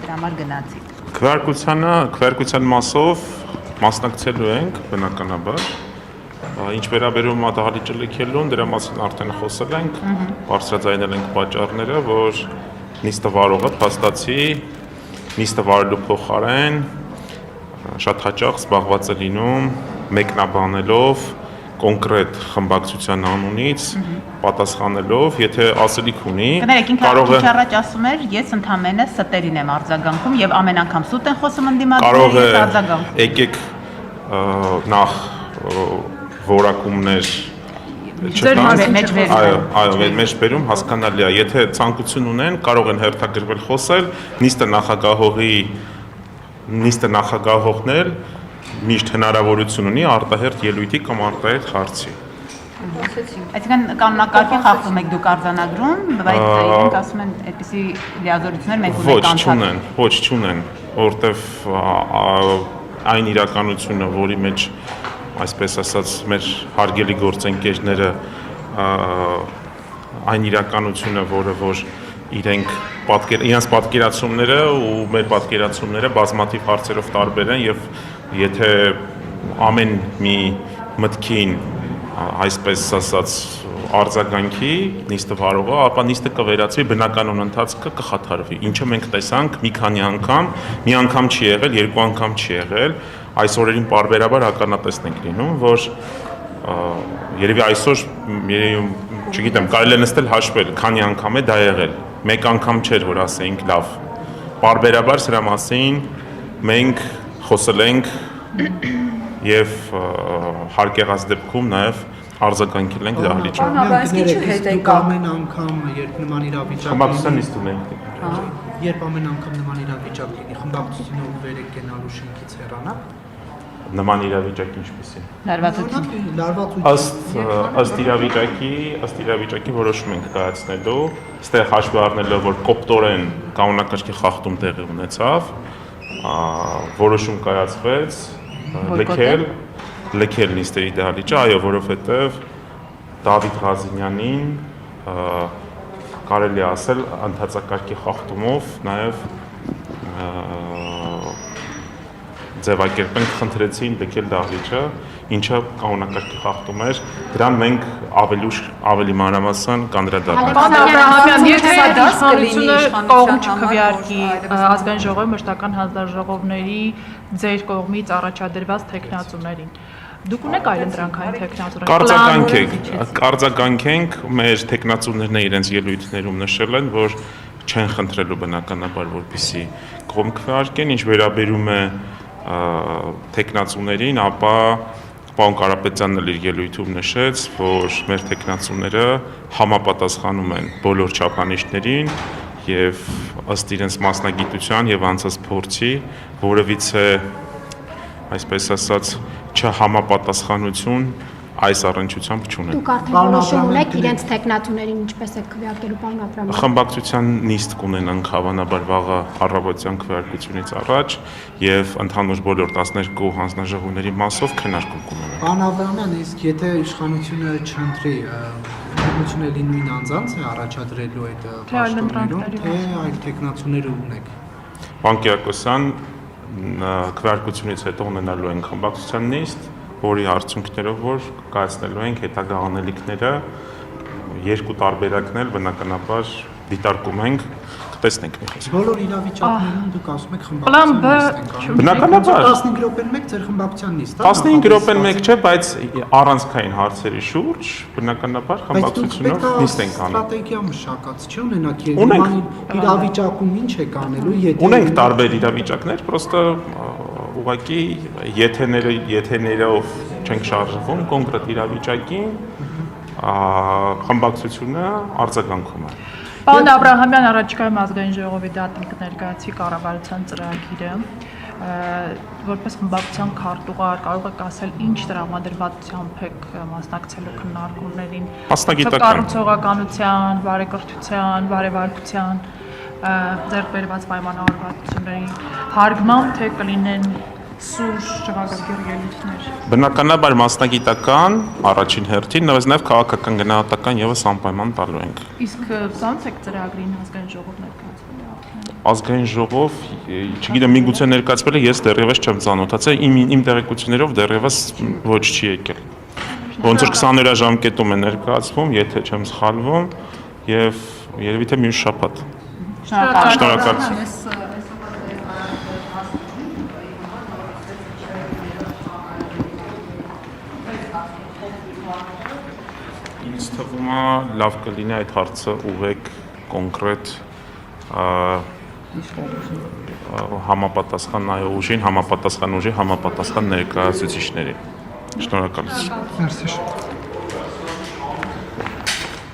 դրա համար գնացիք։ Քվեարկության մասով մասնակցելու ենք բնականաբար։ Ինչ վերաբերում է դահլիճը լքելուն, դրա մասին արդեն խոսել ենք, բարձրաձայնել ենք պատճառները, որ նիստը վարողը փաստացի նիստը վարելու փոխարեն շատ հաճախ զբաղված է լինում մեկնաբանելով կոնկրետ խմբակցության անունից, պատասխանելով, եթե ասելիք ունի, կարող է առաջ ասում էր, ես ընդհանրապես ստերին եմ արձագանքում եւ ամեն անգամ սուտ են խոսում ընդդիմադիրները, ես արձագանքում։ Եկեք նախ որակումներ այո, մեջբերում հասկանալի է, եթե ցանկություն ունեն, կարող են հերթագրվել խոսել, նիստը նախագահողնել միշտ հնարավորություն ունի արտահերթ ելույթի կամ արտահերթ հարցի։ Այսինքն կանոնակարգի խախտում եք դուք արձանագրում, բայց իրենք ասում են, այդպիսի լիազորություններ մենք ունենք ոչ չունեն, որովհետև այն իրականությունը, որի մեջ այսպես ասած մեր հարգելի գործընկերները այն իրականությունը, որը որ իրենց պատկերացումները ու մեր պատկերացումները բազմաթիվ հարցերով տարբեր են եւ եթե ամեն մի մտքին այսպես ասած արձագանքի նիստը վարողը, ապա նիստը կվերածվի բնականon ընթացքը կխաթարվի, ինչը մենք տեսանք մի քանի անգամ, մի անգամ չի եղել, երկու անգամ չի եղել, այս օրերին պարբերաբար ականատեսն ենք լինում, որ երևի այսօր, չգիտեմ, կարելի է նստել հաշվել, քանի անգամ է դա եղել, մեկ անգամ չէր, որ ասեինք լավ, պարբերաբար սրա մասին մենք խոսել ենք եւ հարկեղած դեպքում նաեւ արձագանքել ենք դահլիճում։ Ամեն անգամ, երբ նման իրավիճակ խմբակցության նիստում ենք։ Երբ ամեն անգամ նման իրավիճակ լինի, խմբակցությունը վեր է կենալու շենքից հեռանա։ Նման իրավիճակ ինչպեսի։ Լարվածություն։ Ըստ իրավիճակի որոշում ենք կայացնելու, այստեղ հաշվի առնելով, որ կոպտորեն կանոնակարգի խախտում տեղի ունեցավ, որոշում կայացվեց լքել նիստերի դահլիճը, այո, որովհետև Դավիթ Ղազինյանին կարելի ասել ընդհանրակարգի խախտումով նաև ձևակերպենք խնդրեցին լքել դահլիճը, ինչը կանոնակարգի խախտում էր, դրան մենք ավելի մանրամասն կանդրադառնանք։ Պարոն Աբրահամյան, եթե իշխանությունը կողմ չքվեարկի ազգային ժողովի մշտական հանձնաժողովների ձեր կողմից առաջադրված թեկնածուներին, դուք ունեք այլընտրանքային թեկնածուներ։ Կարձագանքենք, մեր թեկնածուներն իրենց ելույթներում նշել են, որ չեն խնդրելու բնականաբար, որպեսզի կողմ քվեարկեն, ինչ վերաբերում է թեկնածուներին, ապա պարոն Կարապետյանն էլ իր ելույթում նշեց, որ մեր թեկնածուները համապատասխանում են բոլոր չափանիշներին եւ ըստ իրենց մասնագիտության եւ անցած փորձի որևիցե այսպես ասած չհամապատասխանություն այս առնչությամբ չունեն։ Դուք արդեն որոշում ունեք իրենց թեկնածուներին ինչպես է քվեարկելու, պարոն Աբրահամյան։ Խմբակցության նիստ կունենանք հավանաբար վաղը առավոտյան քվեարկությունից առաջ եւ ընդհանուր բոլոր 12 հանձնաժողովների մասով քննարկում կունենանք։ Պարոն Աբրահամյան, իսկ եթե իշխանությունը չընտրի, իշխանությունը նույն անձանց է առաջադրելու այդ պաշտոններում, թե այլ թեկնածուներ ունեք։ Պարոն Կիրակոսյան, քվեարկությունից հետո ունենալու ենք խմբակցության նիստ, որի արդյունքներով որ կայացնելու ենք հետագա անելիքները, երկու տարբերակներ բնականաբար դիտարկում ենք, կտեսնենք մի խոսք։ Բոլոր իրավիճակներում դուք ասում եք խմբակցության բնականաբար 15 րոպեն մեկ ձեր խմբակցության նիստ է։ 15 րոպեն մեկ չէ, բայց առանցքային հարցերի շուրջ բնականաբար խմբակցությունով նիստ ենք անում։ Ստրատեգիա մշակած չի ունենաք նման իրավիճակում ինչ եք անելու, եթե ունենք տարբեր իրավիճակներ, պրոստը ուղղակի եթեներով չենք շարժվում կոնկրետ իրավիճակին, խմբակցությունը արձագանքում է։ Պարոն Աբրահամյան, առաջիկայում ազգային ժողովի դատին կներկայացվի կառավարության ծրագիրը, որպես խմբակցության քարտուղար կարող եք ասել ինչ տրամադրվածությամբ եք մասնակցելու քննարկումներին, կառուցողականության, բարեկրթության, բարևարկության, ձեռք բերված պայմանավորվածությունների հարգմամբ, թե կլինեն սուր ճղագիր ելույթներ։ Բնականաբար մասնագիտական առաջին հերթին, նույնպես նաև քաղաքական գնահատական եւս անպայման տալու ենք։ Իսկ ո՞նց եք ծրագրին ազգային ժողով ներկայացվել։ Ազգային ժողով, չգիտեմ, միգուցե ներկայացվել է, ես դեռևս չեմ ծանոթացել, իմ տեղեկություններով դեռևս ոչ չի եկել։ Ոնց որ 20 օր ժամկետում է ներկայացվում, եթե չեմ սխալվում, եւ երևի թե մյուս շաբաթ։ Շնորհակալություն։ Ինձ թվում է լավ կլինի այդ հարցը ուղղեք կոնկրետ համապատասխան նայող ուժին, համապատասխան ուժի, համապատասխան ներկայացուցիչներին։ Շնորհակալություն։ Մերսի։